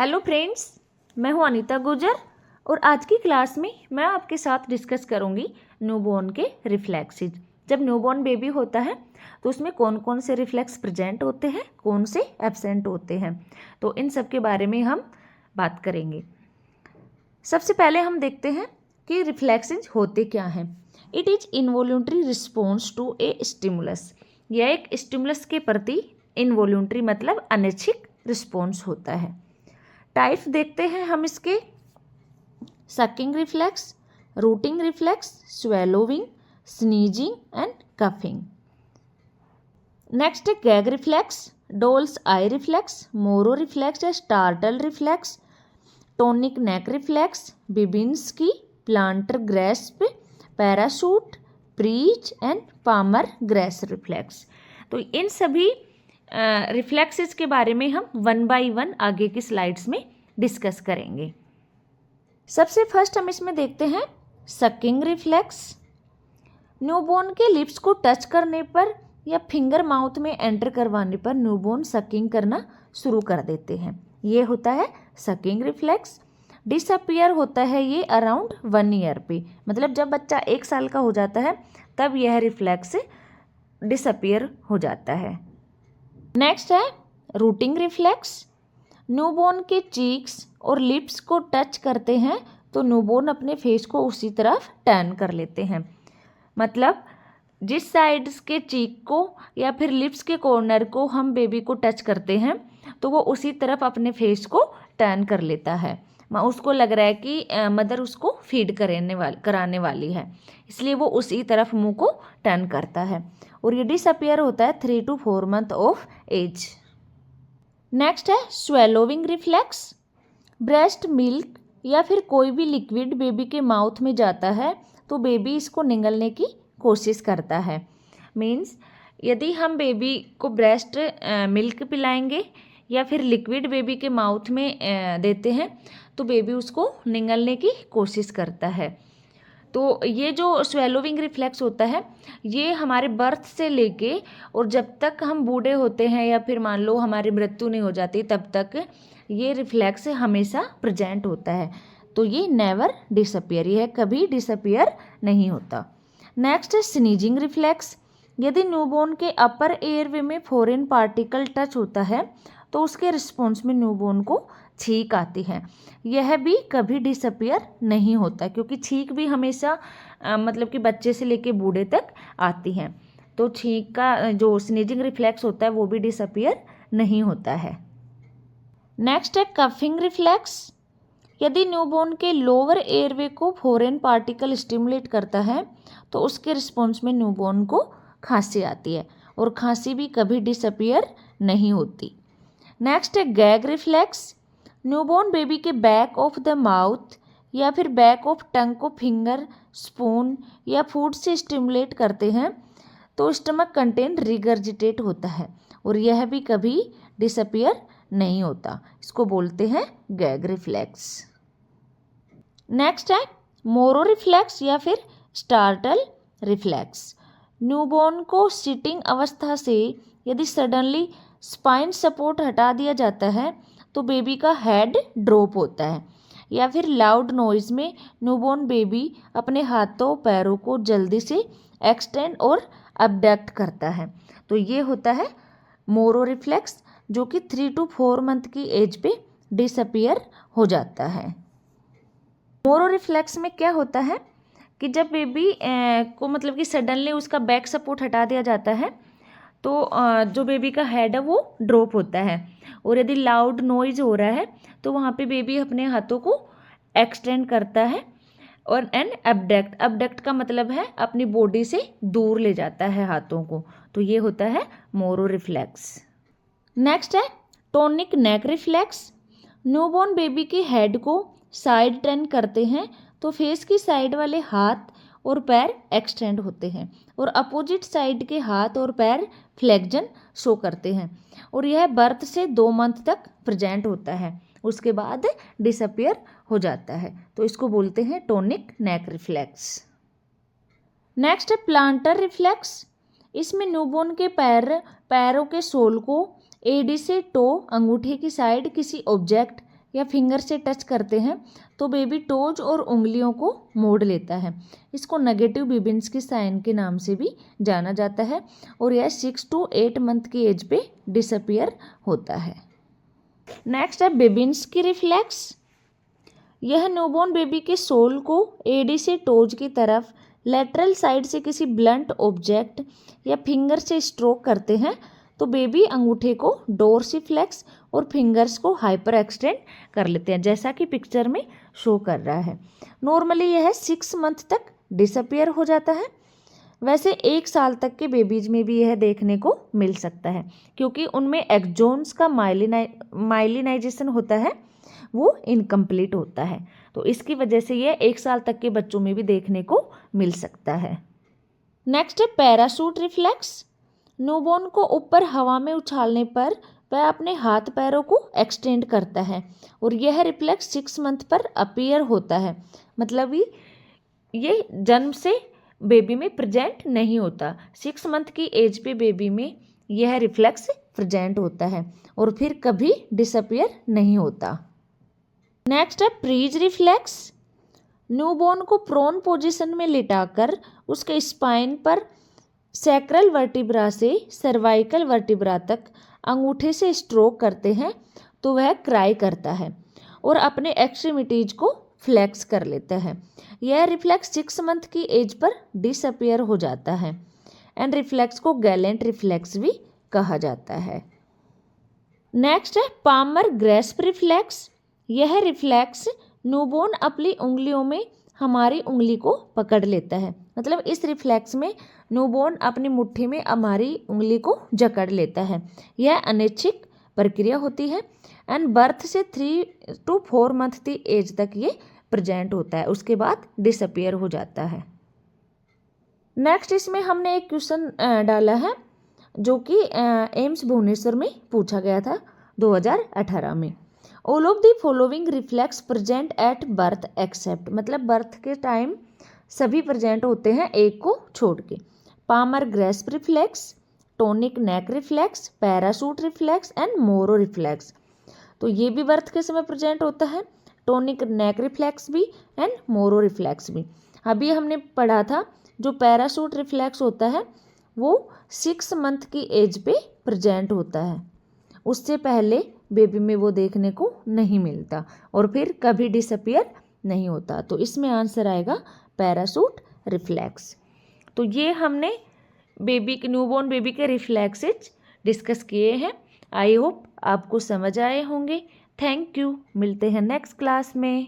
Hello friends, मैं हूं अनीता गुर्जर और आज की क्लास में मैं आपके साथ डिस्कस करूंगी न्यूबॉर्न के रिफ्लेक्सेस। जब न्यूबॉर्न बेबी होता है तो उसमें कौन कौन से रिफ्लेक्स प्रेजेंट होते हैं, कौन से एब्सेंट होते हैं, तो इन सब के बारे में हम बात करेंगे। सबसे पहले हम देखते हैं कि रिफ्लेक्सेस होते क्या हैं। It is involuntary response to a stimulus. यह एक स्टिमुलस के प्रति इनवॉल्यूंटरी मतलब अनैच्छिक रिस्पॉन्स होता है। टाइप्स देखते हैं हम इसके। Sucking reflex, rooting reflex, swallowing, sneezing and coughing. Next है gag reflex, doll's eye reflex, Moro reflex या startle reflex, tonic neck reflex, Babinski, plantar grasp, parachute, preach and palmar grasp reflex. तो इन सभी reflexes के बारे में हम one by one आगे की स्लाइड्स में डिस्कस करेंगे। सबसे फर्स्ट हम इसमें देखते हैं सकिंग रिफ्लेक्स। न्यूबॉर्न के लिप्स को टच करने पर या फिंगर माउथ में एंटर करवाने पर न्यूबॉर्न सकिंग करना शुरू कर देते हैं। ये होता है सकिंग रिफ्लेक्स। डिसअपियर होता है ये अराउंड 1 ईयर पे, मतलब जब बच्चा 1 साल का हो जाता है तब यह रिफ्लेक्स डिसअपियर हो जाता है। नेक्स्ट है रूटिंग रिफ्लेक्स। न्यूबॉर्न के चीक्स और लिप्स को टच करते हैं तो न्यूबॉर्न अपने फेस को उसी तरफ टर्न कर लेते हैं। मतलब जिस साइड के चीक को या फिर लिप्स के कॉर्नर को हम बेबी को टच करते हैं तो वो उसी तरफ अपने फेस को टर्न कर लेता है। उसको लग रहा है कि मदर उसको फीड कराने वाली है, इसलिए वो उसी तरफ मुंह को टर्न करता है। और ये डिसअपियर होता है 3 to 4 month of age. Next है स्वेलोविंग रिफ्लेक्स। ब्रेस्ट मिल्क या फिर कोई भी लिक्विड बेबी के माउथ में जाता है तो बेबी इसको निगलने की कोशिश करता है। मीन्स यदि हम बेबी को ब्रेस्ट मिल्क पिलाएंगे या फिर लिक्विड बेबी के माउथ में देते हैं तो बेबी उसको निगलने की कोशिश करता है। तो ये जो स्वेलोविंग रिफ्लेक्स होता है ये हमारे बर्थ से लेके और जब तक हम बूढ़े होते हैं या फिर मान लो हमारी मृत्यु नहीं हो जाती तब तक ये रिफ्लेक्स हमेशा प्रेजेंट होता है। तो ये नेवर डिसअपियर, यह कभी डिसअपियर नहीं होता। नेक्स्ट है स्नीजिंग रिफ्लेक्स। यदि न्यूबॉर्न के अपर एयरवे में फॉरेन पार्टिकल टच होता है तो उसके रिस्पॉन्स में न्यूबॉर्न को छींक आती है। यह भी कभी डिसअपियर नहीं होता क्योंकि छींक भी हमेशा मतलब कि बच्चे से लेके बूढ़े तक आती है। तो छींक का जो स्नीजिंग रिफ्लेक्स होता है वो भी डिसअपियर नहीं होता है। नेक्स्ट है कफिंग रिफ्लेक्स। यदि न्यूबॉर्न के लोअर एयरवे को फॉरेन पार्टिकल स्टिमुलेट करता है तो उसके रिस्पॉन्स में न्यूबॉर्न को खांसी आती है और खांसी भी कभी डिसअपियर नहीं होती। नेक्स्ट है गैग रिफ्लेक्स। न्यूबॉर्न बेबी के बैक ऑफ द माउथ या फिर बैक ऑफ टंग को फिंगर, स्पून या फूड से स्टिमुलेट करते हैं तो स्टमक कंटेंट रिगर्जिटेट होता है और यह भी कभी डिसअपियर नहीं होता। इसको बोलते हैं गैग रिफ्लेक्स। नेक्स्ट है मोरो रिफ्लेक्स या फिर स्टार्टल रिफ्लेक्स। न्यूबॉर्न को सिटिंग अवस्था से यदि सडनली स्पाइन सपोर्ट हटा दिया जाता है तो बेबी का हेड ड्रॉप होता है या फिर लाउड नॉइज में न्यूबॉर्न बेबी अपने हाथों पैरों को जल्दी से एक्सटेंड और अबडक्ट करता है। तो ये होता है मोरो रिफ्लेक्स जो कि 3 to 4 मंथ की एज पे डिसअपियर हो जाता है। मोरो रिफ्लेक्स में क्या होता है कि जब बेबी को मतलब कि सडनली उसका बैक सपोर्ट हटा दिया जाता है तो जो बेबी का हेड है वो ड्रॉप होता है और यदि लाउड नॉइज हो रहा है तो वहाँ पे बेबी अपने हाथों को एक्सटेंड करता है और एंड अबडक्ट का मतलब है अपनी बॉडी से दूर ले जाता है हाथों को। तो ये होता है मोरो रिफ्लेक्स। नेक्स्ट है tonic neck reflex. Newborn baby के हेड को साइड टर्न करते हैं तो फेस की साइड वाले हाथ और पैर एक्सटेंड होते हैं और अपोजिट साइड के हाथ और पैर फ्लेक्जन शो करते हैं और यह बर्थ से 2 मंथ तक प्रेजेंट होता है, उसके बाद डिसअपियर हो जाता है। तो इसको बोलते हैं टोनिक नेक रिफ्लेक्स। नेक्स्ट है प्लांटर रिफ्लेक्स। इसमें न्यूबॉर्न के पैरों के सोल को एडी से टो अंगूठे की साइड किसी ऑब्जेक्ट या फिंगर से टच करते हैं तो बेबी टोज और उंगलियों को मोड़ लेता है। इसको नेगेटिव बिबिन्स्की साइन के नाम से भी जाना जाता है और यह 6 to 8 मंथ की एज पे डिसअपियर होता है। नेक्स्ट है बेबिन्स्की रिफ्लेक्स। यह न्यूबॉर्न बेबी के सोल को एडी से टोज की तरफ लेटरल साइड से किसी ब्लंट ऑब्जेक्ट या फिंगर से स्ट्रोक करते हैं तो बेबी अंगूठे को डोर्सिफ्लेक्स और फिंगर्स को हाइपर एक्सटेंड कर लेते हैं, जैसा कि पिक्चर में शो कर रहा है। नॉर्मली यह 6 मंथ तक डिसअपियर हो जाता है। वैसे 1 साल तक के बेबीज में भी यह देखने को मिल सकता है, क्योंकि उनमें एक्सोन्स का माइलिनाइजेशन होता है, वो इनकम्प्लीट होता है, तो इसकी वजह से यह 1 साल तक के बच्चों में भी देखने को मिल सकता है। नेक्स्ट है पैराशूट रिफ्लेक्स। न्यूबॉर्न को ऊपर हवा में उछालने पर वह अपने हाथ पैरों को एक्सटेंड करता है और यह रिफ्लेक्स 6 मंथ पर अपीयर होता है। मतलब ये जन्म से बेबी में प्रेजेंट नहीं होता, 6 मंथ की एज पे बेबी में यह रिफ्लेक्स प्रेजेंट होता है और फिर कभी डिसअपियर नहीं होता। नेक्स्ट है प्रीज रिफ्लेक्स। न्यूबॉर्न को प्रोन पोजीशन में लिटाकर उसके स्पाइन पर सैक्रल वर्टिब्रा से सर्वाइकल वर्टिब्रा तक अंगूठे से स्ट्रोक करते हैं तो वह क्राई करता है और अपने एक्सट्रीमिटीज को फ्लेक्स कर लेता है। यह रिफ्लेक्स 6 मंथ की एज पर डिसअपियर हो जाता है एंड रिफ्लेक्स को गैलेंट रिफ्लेक्स भी कहा जाता है। नेक्स्ट है पामर ग्रेस्प रिफ्लेक्स। यह रिफ्लेक्स न्यूबॉर्न अपनी उंगलियों में हमारी उंगली को पकड़ लेता है। मतलब इस रिफ्लेक्स में न्यूबॉर्न अपनी मुट्ठी में हमारी उंगली को जकड़ लेता है। यह अनैच्छिक प्रक्रिया होती है एंड बर्थ से 3 to 4 मंथ की एज तक ये प्रेजेंट होता है, उसके बाद डिसअपियर हो जाता है। नेक्स्ट इसमें हमने एक क्वेश्चन डाला है जो कि एम्स भुवनेश्वर में पूछा गया था 2018 में। All of the following reflex present at birth except, मतलब बर्थ के टाइम सभी प्रेजेंट होते हैं एक को छोड़ के। Palmar grasp reflex, tonic neck reflex, parachute reflex and Moro reflex. तो ये भी बर्थ के समय प्रेजेंट होता है, टोनिक नेक रिफ्लेक्स भी एंड मोरो रिफ्लेक्स भी। अभी हमने पढ़ा था जो पैराशूट रिफ्लेक्स होता है वो 6 मंथ की एज पे प्रेजेंट होता है, उससे पहले बेबी में वो देखने को नहीं मिलता और फिर कभी डिसअपियर नहीं होता। तो इसमें आंसर आएगा पैराशूट रिफ्लेक्स। तो ये हमने न्यूबॉर्न बेबी के रिफ्लेक्सेस डिस्कस किए हैं। आई होप आपको समझ आए होंगे। Thank you. मिलते हैं नेक्स्ट क्लास में।